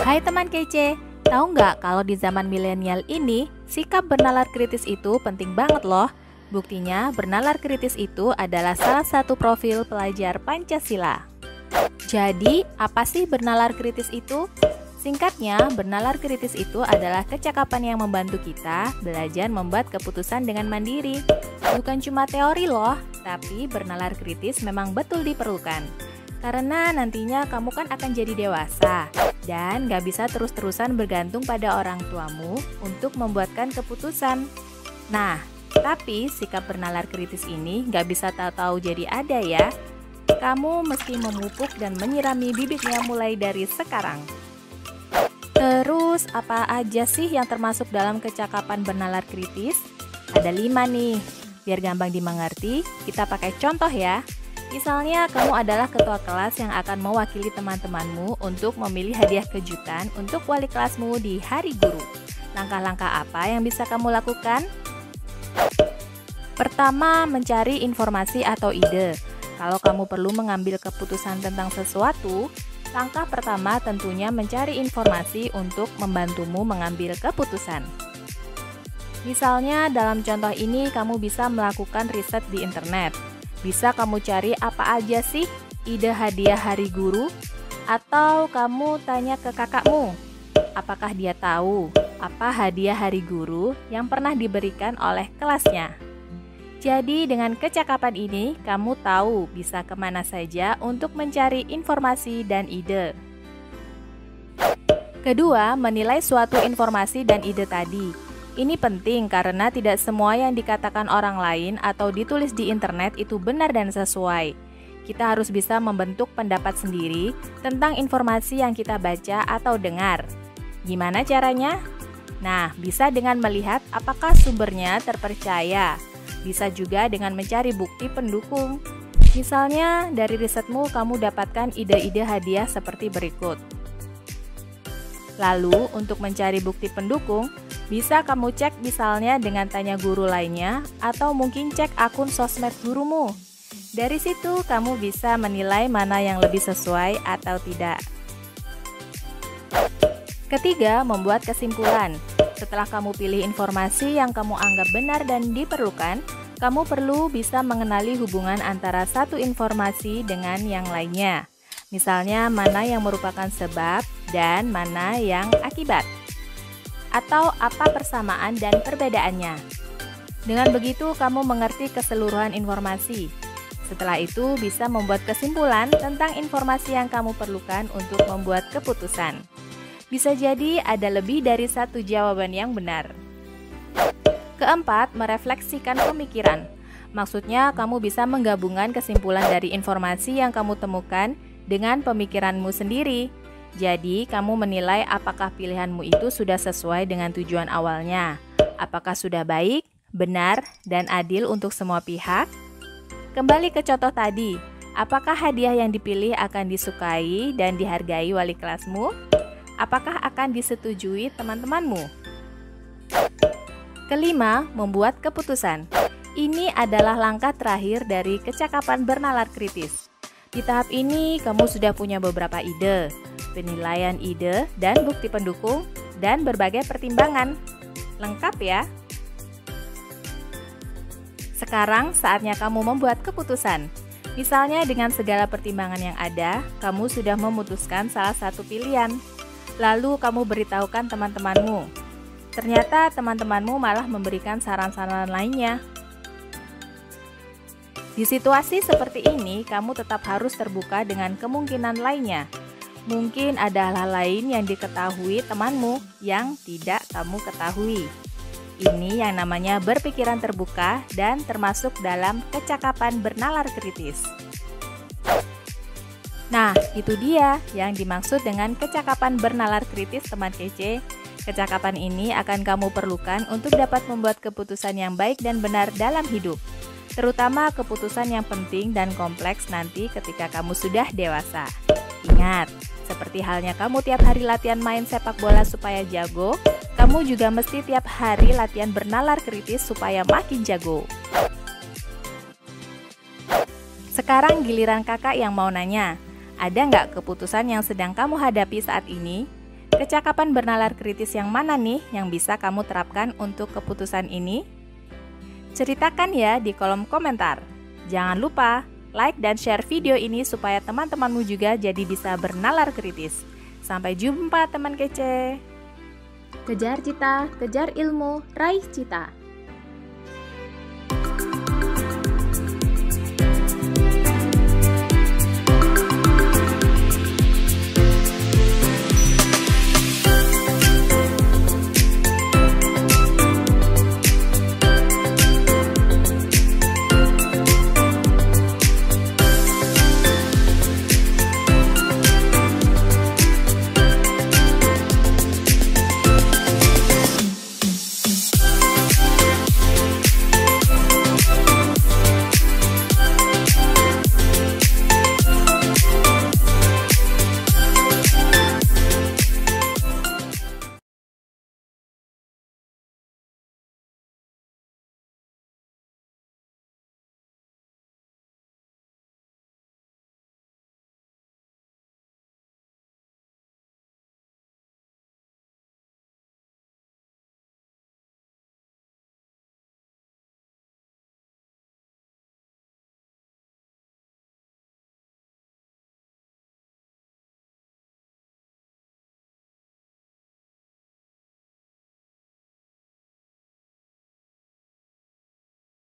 Hai teman kece, tahu nggak kalau di zaman milenial ini, sikap bernalar kritis itu penting banget loh. Buktinya, bernalar kritis itu adalah salah satu profil pelajar Pancasila. Jadi, apa sih bernalar kritis itu? Singkatnya, bernalar kritis itu adalah kecakapan yang membantu kita belajar membuat keputusan dengan mandiri. Bukan cuma teori loh, tapi bernalar kritis memang betul diperlukan. Karena nantinya kamu kan akan jadi dewasa dan gak bisa terus-terusan bergantung pada orang tuamu untuk membuatkan keputusan. Nah, tapi sikap bernalar kritis ini gak bisa tahu-tahu jadi ada ya. Kamu mesti memupuk dan menyirami bibitnya mulai dari sekarang. Terus, apa aja sih yang termasuk dalam kecakapan bernalar kritis? Ada 5 nih. Biar gampang dimengerti, kita pakai contoh ya. Misalnya, kamu adalah ketua kelas yang akan mewakili teman-temanmu untuk memilih hadiah kejutan untuk wali kelasmu di Hari Guru. Langkah-langkah apa yang bisa kamu lakukan? Pertama, mencari informasi atau ide. Kalau kamu perlu mengambil keputusan tentang sesuatu, langkah pertama tentunya mencari informasi untuk membantumu mengambil keputusan. Misalnya, dalam contoh ini kamu bisa melakukan riset di internet. Bisa kamu cari apa aja sih ide hadiah Hari Guru? Atau kamu tanya ke kakakmu, apakah dia tahu apa hadiah Hari Guru yang pernah diberikan oleh kelasnya? Jadi dengan kecakapan ini, kamu tahu bisa kemana saja untuk mencari informasi dan ide. Kedua, menilai suatu informasi dan ide tadi. Ini penting karena tidak semua yang dikatakan orang lain atau ditulis di internet itu benar dan sesuai. Kita harus bisa membentuk pendapat sendiri tentang informasi yang kita baca atau dengar. Gimana caranya? Nah, bisa dengan melihat apakah sumbernya terpercaya. Bisa juga dengan mencari bukti pendukung. Misalnya, dari risetmu kamu dapatkan ide-ide hadiah seperti berikut. Lalu, untuk mencari bukti pendukung, bisa kamu cek misalnya dengan tanya guru lainnya atau mungkin cek akun sosmed gurumu. Dari situ kamu bisa menilai mana yang lebih sesuai atau tidak. Ketiga, membuat kesimpulan. Setelah kamu pilih informasi yang kamu anggap benar dan diperlukan, kamu perlu bisa mengenali hubungan antara satu informasi dengan yang lainnya. Misalnya mana yang merupakan sebab dan mana yang akibat. Atau apa persamaan dan perbedaannya. Dengan begitu, kamu mengerti keseluruhan informasi. Setelah itu, bisa membuat kesimpulan tentang informasi yang kamu perlukan untuk membuat keputusan. Bisa jadi ada lebih dari satu jawaban yang benar. Keempat, merefleksikan pemikiran. Maksudnya, kamu bisa menggabungkan kesimpulan dari informasi yang kamu temukan dengan pemikiranmu sendiri. Jadi, kamu menilai apakah pilihanmu itu sudah sesuai dengan tujuan awalnya. Apakah sudah baik, benar, dan adil untuk semua pihak? Kembali ke contoh tadi, apakah hadiah yang dipilih akan disukai dan dihargai wali kelasmu? Apakah akan disetujui teman-temanmu? Kelima, membuat keputusan. Ini adalah langkah terakhir dari kecakapan bernalar kritis. Di tahap ini, kamu sudah punya beberapa ide, penilaian ide dan bukti pendukung, dan berbagai pertimbangan. Lengkap ya? Sekarang saatnya kamu membuat keputusan. Misalnya dengan segala pertimbangan yang ada, kamu sudah memutuskan salah satu pilihan. Lalu kamu beritahukan teman-temanmu. Ternyata teman-temanmu malah memberikan saran-saran lainnya. Di situasi seperti ini, kamu tetap harus terbuka dengan kemungkinan lainnya. Mungkin ada hal lain yang diketahui temanmu yang tidak kamu ketahui. Ini yang namanya berpikiran terbuka dan termasuk dalam kecakapan bernalar kritis. Nah, itu dia yang dimaksud dengan kecakapan bernalar kritis, teman kece. Kecakapan ini akan kamu perlukan untuk dapat membuat keputusan yang baik dan benar dalam hidup. Terutama keputusan yang penting dan kompleks nanti ketika kamu sudah dewasa. Ingat, seperti halnya kamu tiap hari latihan main sepak bola supaya jago, kamu juga mesti tiap hari latihan bernalar kritis supaya makin jago. Sekarang giliran kakak yang mau nanya, ada nggak keputusan yang sedang kamu hadapi saat ini? Kecakapan bernalar kritis yang mana nih yang bisa kamu terapkan untuk keputusan ini? Ceritakan ya di kolom komentar. Jangan lupa like dan share video ini supaya teman-temanmu juga jadi bisa bernalar kritis. Sampai jumpa teman kece. Kejar cita, kejar ilmu, raih cita.